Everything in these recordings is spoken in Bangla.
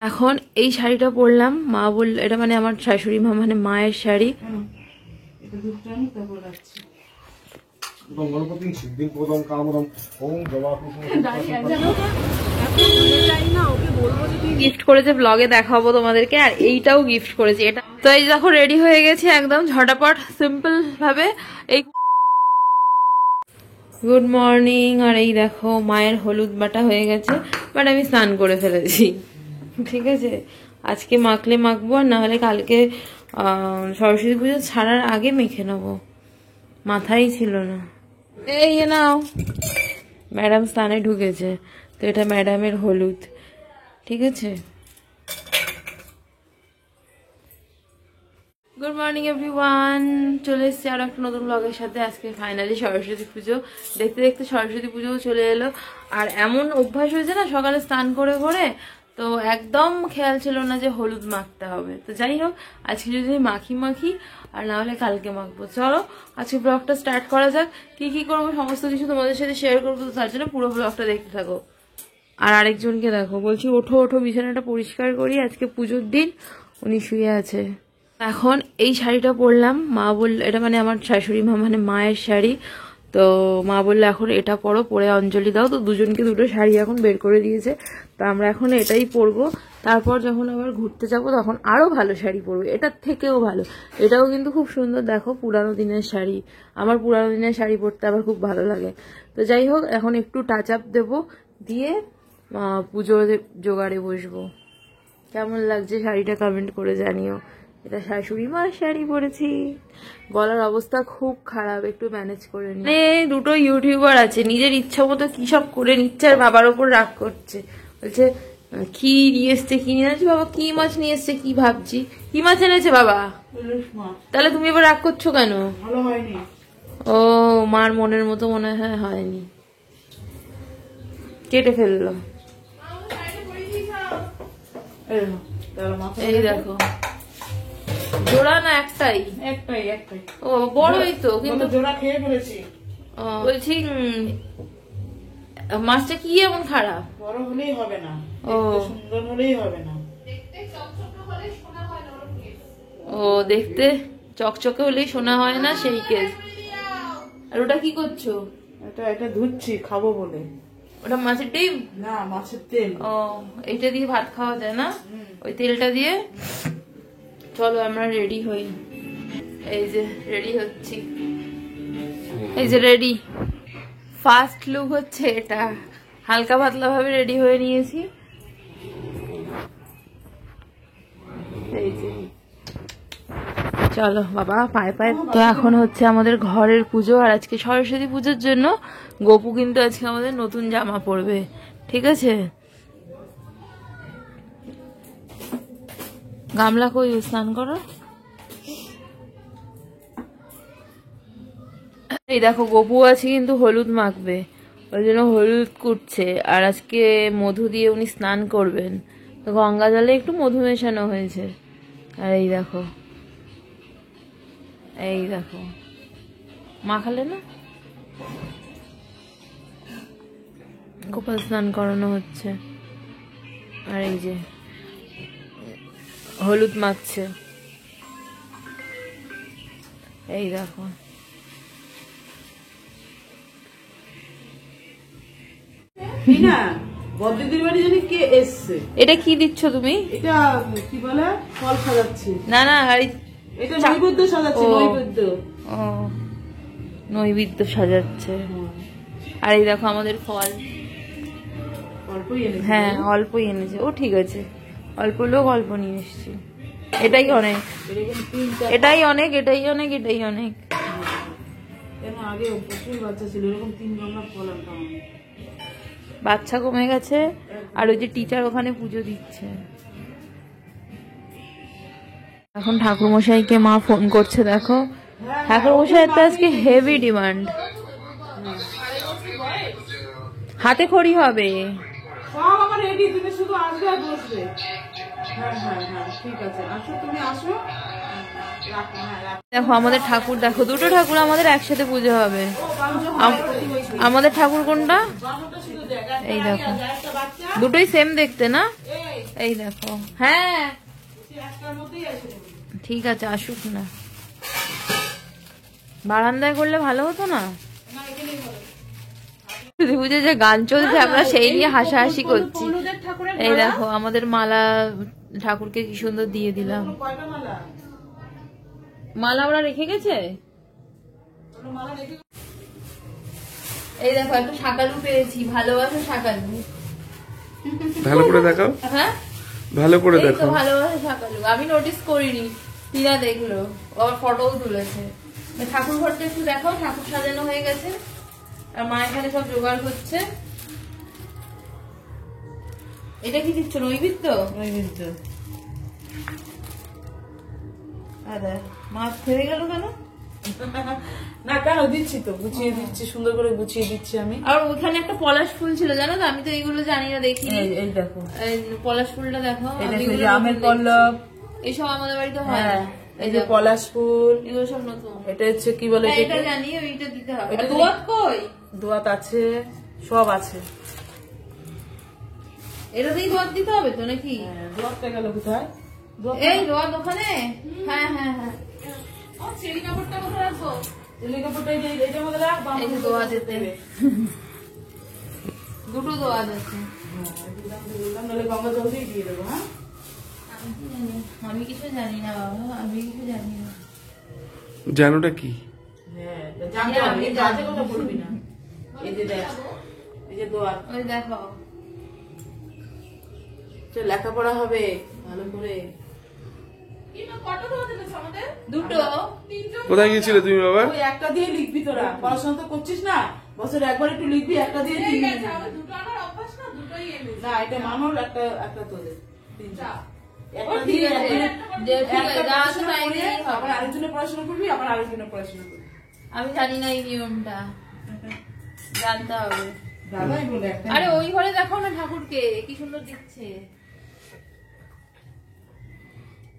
এখন এই শাড়িটা পরলাম, মা বলল এটা মানে আমার শাশুড়ি মা মানে মায়ের শাড়ি। গিফট করেছে, ব্লগে দেখাবো তোমাদেরকে। আর এইটাও গিফট করেছে এটা। তো এই দেখো রেডি হয়ে গেছি একদম ঝটাপট সিম্পল ভাবে। এই গুড মর্নিং। আর এই দেখো মায়ের হলুদ বাটা হয়ে গেছে, বাট আমি স্নান করে ফেলেছি। ঠিক আছে, আজকে মাখলে মাখবো, আর না হলে কালকে সরস্বতী পুজো ছাড়ার আগে মেখে নেবো, মাথায় ছিল না। এই নাও, ম্যাডাম স্নানে ঢুকেছে, তো এটা ম্যাডামের হলুদ। ঠিক আছে, গুড মর্নিং এভরিওয়ান, চলে এসেছি আরো একটা নতুন ব্লগের সাথে। আজকে ফাইনালি সরস্বতী পুজো, দেখতে দেখতে সরস্বতী পুজোও চলে এলো। আর এমন অভ্যাস হয়েছে না সকালে স্নান করে করে, তো একদম খেয়াল ছিল না যে হলুদ মাখতে হবে। তো যাই হোক, আজকে যদি মাখি আর না হলে কালকে মাখবো। চলো আজকে ব্লগটা স্টার্ট করা যাক। কি কি করবো সমস্ত কিছু তোমাদের সাথে শেয়ার করবো, তো তার জন্য পুরো ব্লগটা দেখতে থাকো। আর আরেকজনকে দেখো, বলছি ওঠো ওঠো বিছানাটা পরিষ্কার করি, আজকে পুজোর দিন। উনি শুয়ে আছে। এখন এই শাড়িটা পরলাম, মা বলল এটা মানে আমার শাশুড়ি মা মানে মায়ের শাড়ি। তো মা বললো এখন এটা পরো, পরে অঞ্জলি দাও। তো দুজনকে দুটো শাড়ি এখন বের করে দিয়েছে, তো আমরা এখন এটাই পরবো। তারপর যখন আবার ঘুরতে যাবো তখন আরো ভালো শাড়ি পরবো, এটার থেকেও ভালো। এটাও কিন্তু খুব সুন্দর, দেখো পুরানো দিনের শাড়ি। আমার পুরানো দিনের শাড়ি পরতে আবার খুব ভালো লাগে। তো যাই হোক, এখন একটু টাচ আপ দেবো, দিয়ে পুজোর জোগাড়ে বসবো। কেমন লাগছে শাড়িটা কমেন্ট করে জানিও। এটা শাশুড়ি মার শাড়ি পরেছি। গলার অবস্থা খুব খারাপ, একটু ম্যানেজ করে নি। দুটো ইউটিউবার আছে, নিজের ইচ্ছা মতো কি সব করে নিচ্ছে, আর বাবার ওপর রাগ করছে। বলছে কি নিয়ে এসছে, কি নিয়ে আসছে বাবা, কি মাছ নিয়ে এসছে, কি ভাবছি কি মাছ এনেছে বাবা। তাহলে তুমি এবার রাগ করছো কেন? ভালো হয়নি। ও মার মনের মতো মনে হয় হয়নি, কেটে ফেললো। এই দেখো, জোড়া না একটাই? একটাই। ও বড়ই তো, কিন্তু জোড়া খেয়ে ফেলেছি। বলছি মাছটা কি এমন খারাপ? বড় হলেই হবে না, সুন্দর হলেই হবে না। ও দেখতে চকচকে হলেই সোনা হয় না, সেই কেস। আর ওটা কি করছো? এটা ধুচ্ছি, খাবো বলে। ওটা মাছের ডিম না, মাছের তেল। ও এইটা দিয়ে ভাত খাওয়া যায় না, ওই তেলটা দিয়ে। চলো আমরা রেডি হই। এই যে রেডি হচ্ছি, এই যে রেডি। ফার্স্ট লুক হচ্ছে এটা, হালকা পাতলা ভাবে রেডি হয়ে নিয়েছি। এই যে চলো বাবা পায়ে পায়ে। তো এখন হচ্ছে আমাদের ঘরের পুজো, আর আজকে সরস্বতী পুজোর জন্য গোপু কিন্তু আজকে আমাদের নতুন জামা পরবে। ঠিক আছে, গামলা কই, স্নান করো। এই দেখো গোপু আছে কিন্তু হলুদ মাখবে, ওই জন্য হলুদ কুটছে। আর আজকে মধু দিয়ে উনি স্নান করবেন, তো গঙ্গা জলে একটু মধু মেশানো হয়েছে। আর এই দেখো, এই দেখো মাখালে না, গোপাল স্নান করানো হচ্ছে। আর এই যে হলুদ মাখছে, এই দেখো। এটা কি দিচ্ছ তুমি? এটা কি বলে, ফল সাজাচ্ছি। না না, এটা নৈবেদ্য সাজাচ্ছে, নৈবেদ্য। ও নৈবেদ্য সাজাচ্ছে। আর এই দেখো আমাদের ফল, হ্যাঁ অল্পই এনেছে। ও ঠিক আছে, অল্প লোক অল্প নিয়ে এসছি। এটাই অনেক, এটাই অনেক, এটাই অনেক, এটাই অনেক। আগে প্রচুর বাচ্চা ছিল, এরকম 3 গামলা ফল আনতাম। বাচ্চা কমে গেছে, আর ওই যে টিচার ওখানে পুজো দিচ্ছে। এখন ঠাকুরমশাইকে মা ফোন করছে, দেখো ঠাকুরমশাইয়ের তো আজকে হেভি ডিমান্ড। হাতে খড়ি হবে। দেখো আমাদের ঠাকুর, দেখো দুটো ঠাকুর আমাদের একসাথে পুজো হবে। আমাদের ঠাকুর কোনটা? এই দেখো দুটোই সেম দেখতে না, এই দেখো। হ্যাঁ ঠিক আছে, আসুক না, বারান্দায় করলে ভালো হতো না? বুঝে যে গান চলছে আমরা সেই নিয়ে হাসাহাসি করছি। এই দেখো আমাদের মালা ঠাকুরকে কি সুন্দর দিয়ে দিলাম। মালা ওরা রেখে গেছে। এই দেখো একটা শাকালু পেয়েছি, ভালোবাসা শাকালু। ভালো করে দেখাও। হ্যাঁ ভালো করে দেখো। ভালোবাসা শাকালু আমি নোটিস করিনি, টিনা দেখলো, আবার ফটোও তুলেছে। ঠাকুর ঘরটা একটু দেখো, ঠাকুর সাজানো হয়ে গেছে আর মা এখানে সব জোগাড় করছে। এটা কি দিচ্ছ? নৈবেদ্য। নৈবেদ্য মাছ ফেলে গেল কেন? না কেন দিচ্ছি তো, গুছিয়ে দিচ্ছি, সুন্দর করে গুছিয়ে দিচ্ছি আমি। আর ওখানে একটা পলাশ ফুল ছিল জানো তো, আমি তো এইগুলো জানি না, দেখি। এই দেখো পলাশ ফুলটা দেখো, আমের পল্লব, এইসব আমাদের বাড়িতে হয়। এই যে পলাশ ফুল, এগুলো সব নতুন। এটা হচ্ছে কি বলে, এটা জানি, ওইটা দিতে হবে। দোয়াত কই? দোয়াত আছে, সব আছে। এটাতেই দোয়াত দিতে হবে তো নাকি? দোয়াতটা গেল কোথায়? এই দোয়াত ওখানে। হ্যাঁ হ্যাঁ হ্যাঁ, চেরি কাপড়টা কোথায় রাখবো? চেলি কাপড়টা এইটার মধ্যে রাখ। এই যে দোয়াত দেবে, দুটো দোয়াত আছে। নাহলে গঙ্গা জল দিয়ে দিয়ে দেবো। হ্যাঁ আমি কিছু জানি না বাবা, আমি কিছু জানি না। জানোটা কি? হ্যাঁ জানতে হবে, জানতে কথা বলবি না। এই যে দেখ, এই যে দোয়াত, ওই দেখো লেখাপড়া হবে ভালো করে। দুটো। কোথায় গিয়েছিলে তুমি বাবা? ওই একটা দিয়ে লিখবি, তোরা পড়াশোনা তো করছিস না, বছরে একবার একটু লিখবি, একটা দিয়ে না, এটা মানর, একটা একটা তোদের, একটা দিয়ে আবার আরেকজনের পড়াশোনা করবি, আবার আরেকজনের পড়াশোনা করবি। আমি জানি না এই নিয়মটা, জানতে হবে। দাদাই বলে একটা। আরে ওই ঘরে দেখো না ঠাকুরকে কি সুন্দর দিচ্ছে।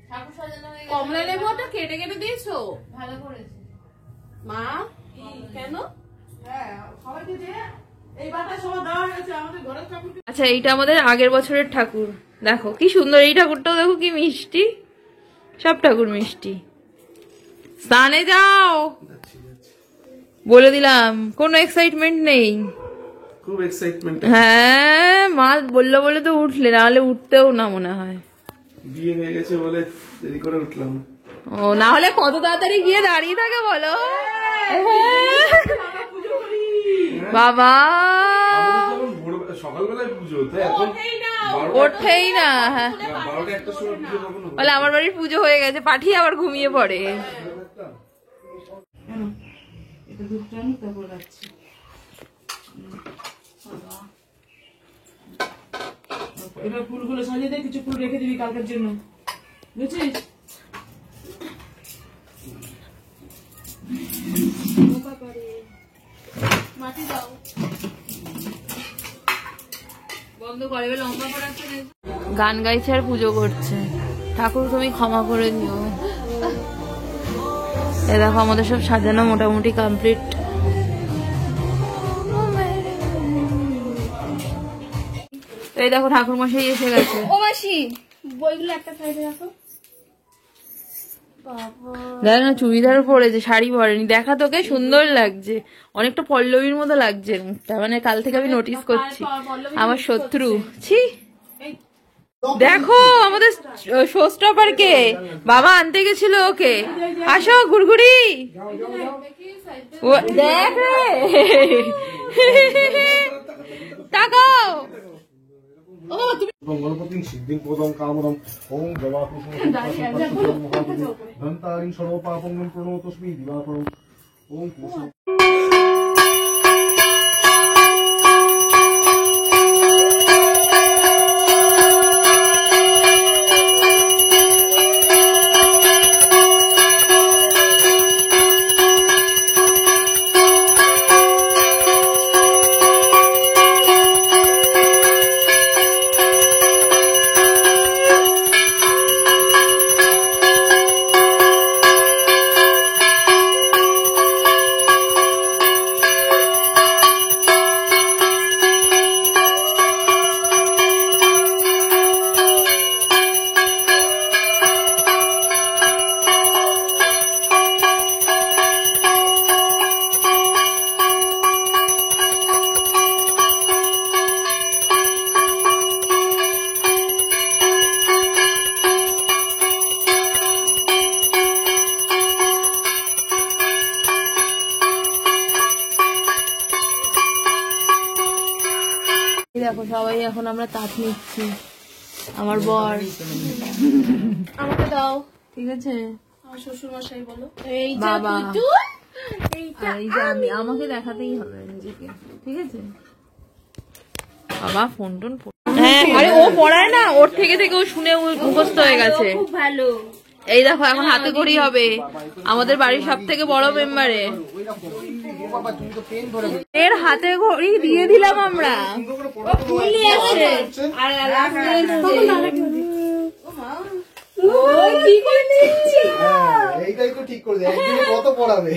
ঠাকুর সাজানো হয়ে গেছে। কমলা লেবুটা কেটে কেটে দিয়েছো? ভালো করেছে মা কেন? হ্যাঁ সবাইকে দিয়ে এই বাটা সবাই দেওয়া হয়েছে আমাদের ঘরের ঠাকুর। আচ্ছা এইটা আমাদের আগের বছরের ঠাকুর, দেখো কি সুন্দর। এই ঠাকুরটাও দেখো কি মিষ্টি, সব ঠাকুর মিষ্টি। স্নানে যাও বলে দিলাম, কোনো এক্সাইটমেন্ট নেই। খুব এক্সাইটমেন্ট। হ্যাঁ মা বললো বলে তো উঠলে, নাহলে উঠতেও না মনে হয়। বিয়ে হয়ে গেছে বলে দেরি করে উঠলাম। ও না হলে কত তাড়াতাড়ি গিয়ে দাঁড়িয়ে থাকে বলো। বাবা সকালবেলায় পুজো, তাই এখন ওঠেই না। হ্যাঁ 12টা-1টার সময় পুজো কখনো বলে আমার বাড়ির পুজো হয়ে গেছে, পাঠিয়ে আবার ঘুমিয়ে পড়ে। এটা দুধটা আমি তারপর রাখছি। এবার ফুলগুলো সাজিয়ে দে, কিছু ফুল রেখে দিবি কালকের জন্য, বুঝছিস? মাটি দাও, বন্ধ করে লম্বা পড়াচ্ছে। গান গাইছে আর পুজো করছে। ঠাকুর তুমি ক্ষমা করে দিও। এ দেখো আমাদের সব সাজানো মোটামুটি কমপ্লিট। এই দেখো ঠাকুর মশাই এসে গেছে। ও মাসি বইগুলো একটা সাইডে রাখো। দেখ না চুড়িদার পরেছে, শাড়ি পরেনি। দেখা তোকে সুন্দর লাগছে, অনেকটা পল্লবীর মতো লাগছে মুখটা। মানে কাল থেকে আমি নোটিস করছি। আমার শত্রু ছি। দেখো আমাদের শো স্টপার কে, বাবা আনতে গেছিল ওকে। আসো ঘুরঘুরি, দেখ রে তাকাও। গণপতি সিদ্ধিং পদং কামদম ওম ধন্তারিং সর্বপাপং প্রণতস্মি দিবাকরং ওম কুসুম। সবাই এখন আমরা তাঁত নিচ্ছি, আমার বর। আমাকে দাও। ঠিক আছে আমার শ্বশুর মশাই বলো। বাবা, তুই আর এই যে আমাকে দেখাতেই হবে নিজেকে, ঠিক আছে বাবা। ফোন টোন হ্যাঁ, আরে ও পড়ায় না, ওর থেকে থেকে ও শুনে মুখস্থ হয়ে গেছে। খুব ভালো। এই দেখো এখন হাতে ঘড়ি হবে আমাদের বাড়ির সব থেকে বড় মেম্বারে, এর হাতে ঘড়ি দিয়ে দিলাম আমরা। এইটাই তো ঠিক করে দেয়, একদিনে কত পড়াবে।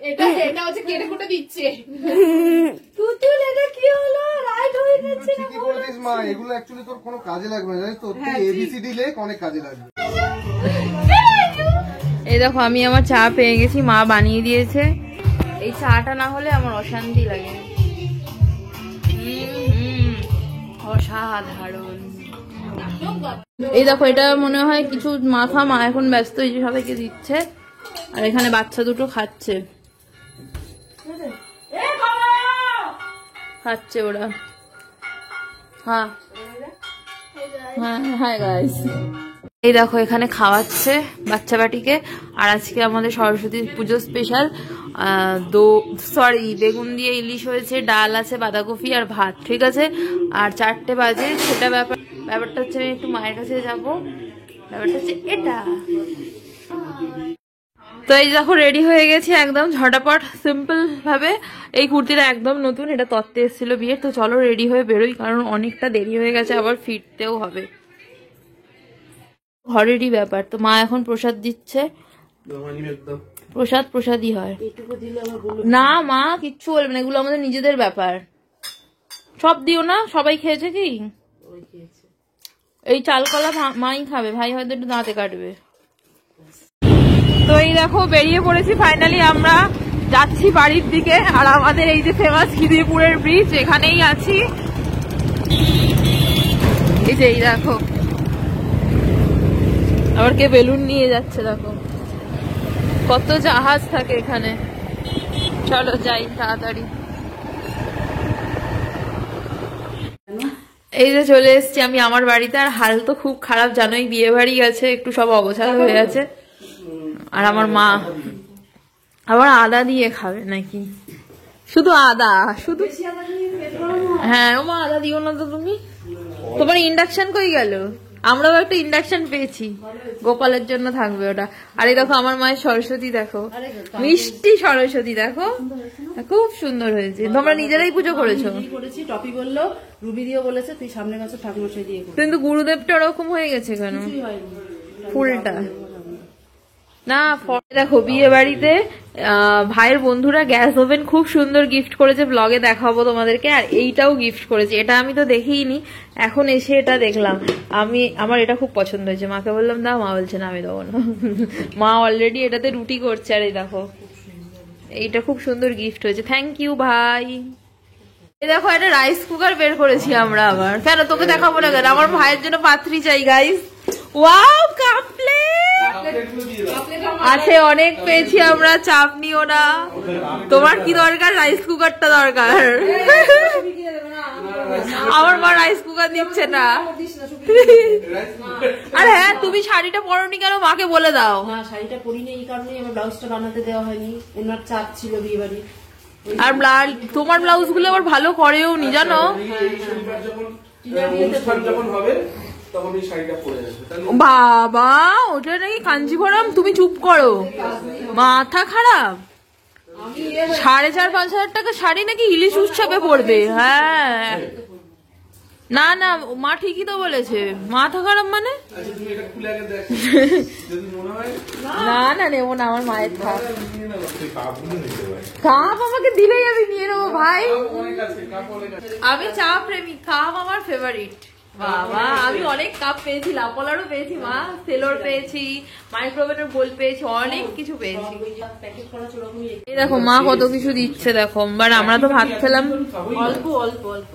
এটা হচ্ছে কেটে কুটে দিচ্ছে। ঠিকই বলেছিস মা, এগুলো অ্যাকচুয়ালি তোর কোনো কাজে লাগবে না, জানিস তো? তুই ABCD লেখ, অনেক কাজে লাগবে। এই দেখো আমি আমার চা পেয়ে গেছি, মা বানিয়ে দিয়েছে। এই চাটা না হলে আমার অশান্তি লাগে। অসাধারণ। এই দেখো এটা মনে হয় কিছু মাথা, মা এখন ব্যস্ত, এই যে সবাইকে দিচ্ছে। আর এখানে বাচ্চা দুটো খাচ্ছে খাচ্ছে ওরা। হ্যাঁ হ্যাঁ হ্যাঁ গাইস, এই দেখো এখানে খাওয়াচ্ছে বাচ্চা বাটিকে। আর আজকে আমাদের সরস্বতী পুজো স্পেশাল বেগুন দিয়ে ইলিশ হয়েছে, ডাল আছে, বাঁধাকপি আর ভাত, ঠিক আছে। আর 4টে বাজে, সেটা ব্যাপারটা হচ্ছে আমি একটু মায়ের কাছে যাব। ব্যাপারটা হচ্ছে এটা। তো এই দেখো রেডি হয়ে গেছি একদম ঝটাপট সিম্পল ভাবে। এই কুর্তিটা একদম নতুন, এটা তত্ত্বে এসেছিল বিয়ের। তো চলো রেডি হয়ে বেরোই, কারণ অনেকটা দেরি হয়ে গেছে, আবার ফিরতেও হবে। ঘরেরই ব্যাপার। তো মা এখন প্রসাদ দিচ্ছে। প্রসাদই হয় না মা, কিচ্ছু বলবে না, এগুলো আমাদের নিজেদের ব্যাপার। সব দিও না। সবাই খেয়েছে কি? এই চালকলা মাই খাবে, ভাই হয়তো একটু দাঁতে কাটবে। তো এই দেখো বেরিয়ে পড়েছি ফাইনালি, আমরা যাচ্ছি বাড়ির দিকে। আর আমাদের এই যে ফেমাস খিদিরপুরের ব্রিজ, এখানেই আছি। এই যে এই দেখো আবার কে বেলুন নিয়ে যাচ্ছে, দেখো কত জাহাজ থাকে এখানে। চলো যাই তাড়াতাড়ি। এই যে চলে এসছি আমি আমার বাড়িতে। আর হাল তো খুব খারাপ জানোই, বিয়ে বাড়ি গেছে, একটু সব অগোছালো হয়ে আছে। আর আমার মা আবার আদা দিয়ে খাবে নাকি, শুধু আদা, শুধু। হ্যাঁ ও মা আদা দিও না তো তুমি। তোমার ইন্ডাকশন কই গেল? আমরাও একটা ইন্ডাকশন পেয়েছি, গোপালের জন্য থাকবে ওটা। আর এই দেখো আমার মায়ের সরস্বতী, দেখো মিষ্টি সরস্বতী, দেখো খুব সুন্দর হয়েছে। তোমরা নিজেরাই পুজো করেছো? টপি বললো, রুবি দিও বলেছে, তুই সামনে বছর ঠাকুরমশাই দিয়ে করবি। কিন্তু গুরুদেবটা ওরকম হয়ে গেছে কেন? ফুলটা না। দেখো বিয়ে বাড়িতে ভাইয়ের বন্ধুরা গ্যাস ওভেন খুব সুন্দর গিফট করেছে, ব্লগে দেখাবো তোমাদেরকে। আর এইটাও গিফট করেছে, এটা আমি তো দেখিনি, এখন এসে এটা দেখলাম। আমার এটা খুব পছন্দ হয়েছে। মাকে বললাম দাও, মা বলছে না আমি দেবো না। মা অলরেডি এটাতে রুটি করছে। আর এই দেখো এইটা খুব সুন্দর গিফট হয়েছে, থ্যাংক ইউ ভাই। এই দেখো একটা রাইস কুকার বের করেছি আমরা আবার। কেন তোকে দেখাবো না কেন? আমার ভাইয়ের জন্য পাত্রী চাই গাইস। ওয়াও কাপ প্লেট আছে, অনেক পেয়েছি আমরা, চাপ নিও না। তোমার কি দরকার? রাইস কুকারটা দরকার। আমার মা রাইস কুকার দিচ্ছে না। আরে হ্যাঁ, তুমি শাড়িটা পরোনি কেন? মাকে বলে দাও। না শাড়িটা পরিনি এই কারণে, আমার ব্লাউজটা বানাতে দেওয়া হয়নি, ওনার চাপ ছিল বিয়ে বাড়ি। আর তোমার ব্লাউজ গুলো আবার ভালো করেও নি জানো। যখন হবে তখন এই শাড়িটা পরে আসবে। বাবা ওটা নাকি কাঞ্জিভরম? তুমি চুপ করো, মাথা খারাপ। 4,500-5,000 টাকা শাড়ি নাকি ইলিশ উৎসবে পড়বে? হ্যাঁ না না, মা ঠিকই তো বলেছে, মাথা খারাপ মানে। না না নেবো না, আমার মায়ের কাপ আমাকে দিলেই আমি নিয়ে নেবো ভাই। আমি চা প্রেমী, কাপ আমার ফেভারিট। বাবা আমি অনেক কাপ পেয়েছি, লাপলারও পেয়েছি মা, সেলোর পেয়েছি, মাইক্রোওভেনের বোল পেয়েছি, অনেক কিছু পেয়েছি। এই দেখো মা কত কিছু দিচ্ছে দেখো। বাট আমরা তো ভাত খেলাম অল্প অল্প অল্প।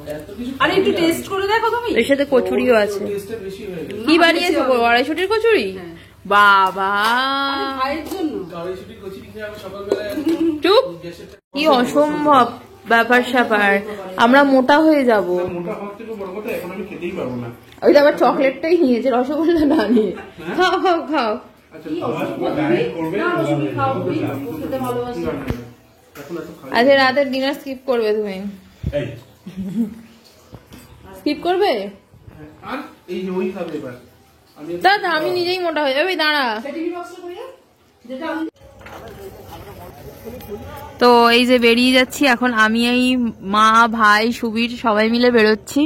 আরে একটু টেস্ট করে দেখো তুমি। এর সাথে কচুরিও আছে। কি বানিয়েছো? 250-টির কচুরি? বাবা চুপ, কি অসম্ভব। ব্যাপার স্যাপার, আমরা মোটা হয়ে যাব। মোটা হওয়ার থেকে বড় কথা এখন আমি খেতেই পারবো না। ওই তো আবার চকলেটটাই নিয়েছে, রসগোল্লা না নিয়ে। খাও খাও খাও। আচ্ছা করবে খেতে ভালোবাসি। আজকে রাতের ডিনার স্কিপ করবে তুমি? স্কিপ করবে? আর এই যে ওই খাবে এবার আমি তা আমি নিজেই মোটা হয়ে যাবে, দাঁড়া। তো এই যে বেরিয়ে যাচ্ছি এখন, আমি এই মা ভাই সুবীর সবাই মিলে বেরোচ্ছি।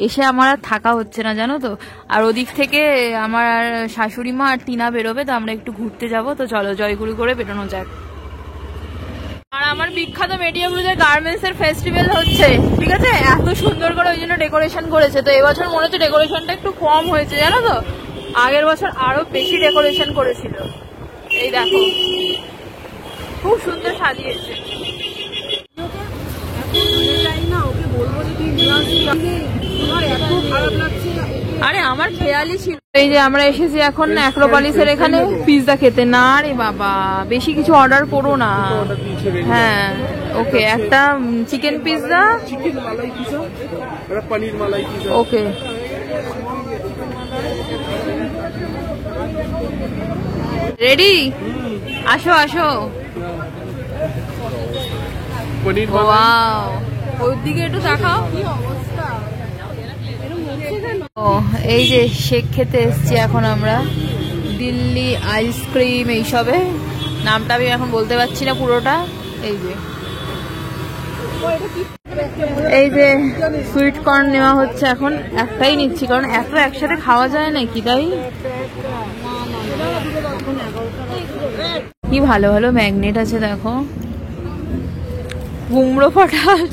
এসে আমার আর থাকা হচ্ছে না জানো তো। আর ওদিক থেকে আমার আর শাশুড়ি মা আর টিনা বেরোবে, তো আমরা একটু ঘুরতে যাব। তো চলো জয়গুরু করে বেরোনো যাক। আর আমার বিখ্যাত মেটিয়াবুরুজের গার্মেন্টস এর ফেস্টিভ্যাল হচ্ছে, ঠিক আছে? এত সুন্দর করে ওই জন্য ডেকোরেশন করেছে। তো এবছর মনে হচ্ছে ডেকোরেশনটা একটু কম হয়েছে জানো তো, আগের বছর আরো বেশি ডেকোরেশন করেছিল। এই দেখো খুব সুন্দর সাজিয়েছে। আরে আমার খেয়ালই ছিল। এই যে আমরা এসেছি এখন অ্যাক্রোপলিসের এখানে পিৎজা খেতে। না রে বাবা, বেশি কিছু অর্ডার করো না। হ্যাঁ ওকে, একটা চিকেন পিৎজা, চিকেন মালাই পিজা, একটা পনির মালাই পিজা। ওকে। রেডি? আসো আসো। পনির ওয়াও, ওর দিকে একটু তাকাও। ও এই যে শেক খেতে এসছি এখন আমরা, দিল্লি আইসক্রিম এইসবে। নামটা আমি এখন বলতে পারছি না পুরোটা। এই যে সুইট কর্ন নেওয়া হচ্ছে এখন, একটাই নিচ্ছি কারণ এত একসাথে খাওয়া যায় না কি, তাই? কি ভালো ভালো ম্যাগনেট আছে দেখো, কুমড়ো পটাশ।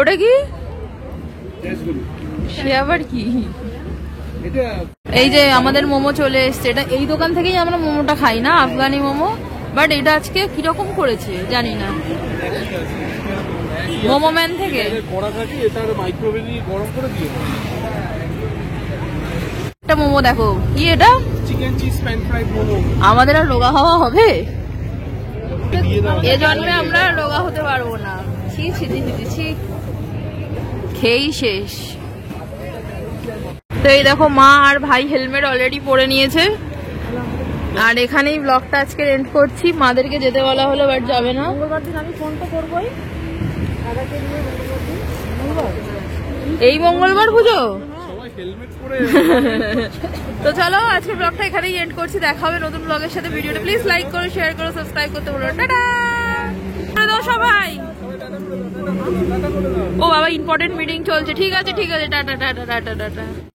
ওটা কি? সে আবার কি? এই যে আমাদের মোমো চলে এসছে। এটা এই দোকান থেকেই আমরা মোমোটা খাই না, আফগানি মোমো। বাট এটা আজকে কিরকম করেছে জানি না, মোমো ম্যান থেকে। কড়া থাকে, এটা মাইক্রোওয়েভে গরম করে দিয়ে একটা মোমো দেখো, কি এটা? Chicken cheese pan fried momo. আমাদের আর রোগা হওয়া হবে? দিয়ে দাও। এ জন্মে আমরা রোগা হতে পারবো না। ছি ছি ছি ছি ছি, খেয়েই শেষ। তো এই দেখো মা আর ভাই হেলমেট অলরেডি পরে নিয়েছে। আর এখানেই ব্লগটা আজকে এন্ড করছি। মাদেরকে যেতে বলা হলো, বাট যাবে না। এই মঙ্গলবার পুজো। তো চলো আজকে ব্লগটা এখানেই এন্ড করছি। দেখা হবে নতুন ব্লগের সাথে। ভিডিওটা প্লিজ লাইক করো, শেয়ার করো, সাবস্ক্রাইব করতে ভুলো না। টাটা করে দাও সবাই। ও বাবা, ইম্পর্টেন্ট মিটিং চলছে। ঠিক আছে ঠিক আছে, টাটা টাটা টাটা টাটা।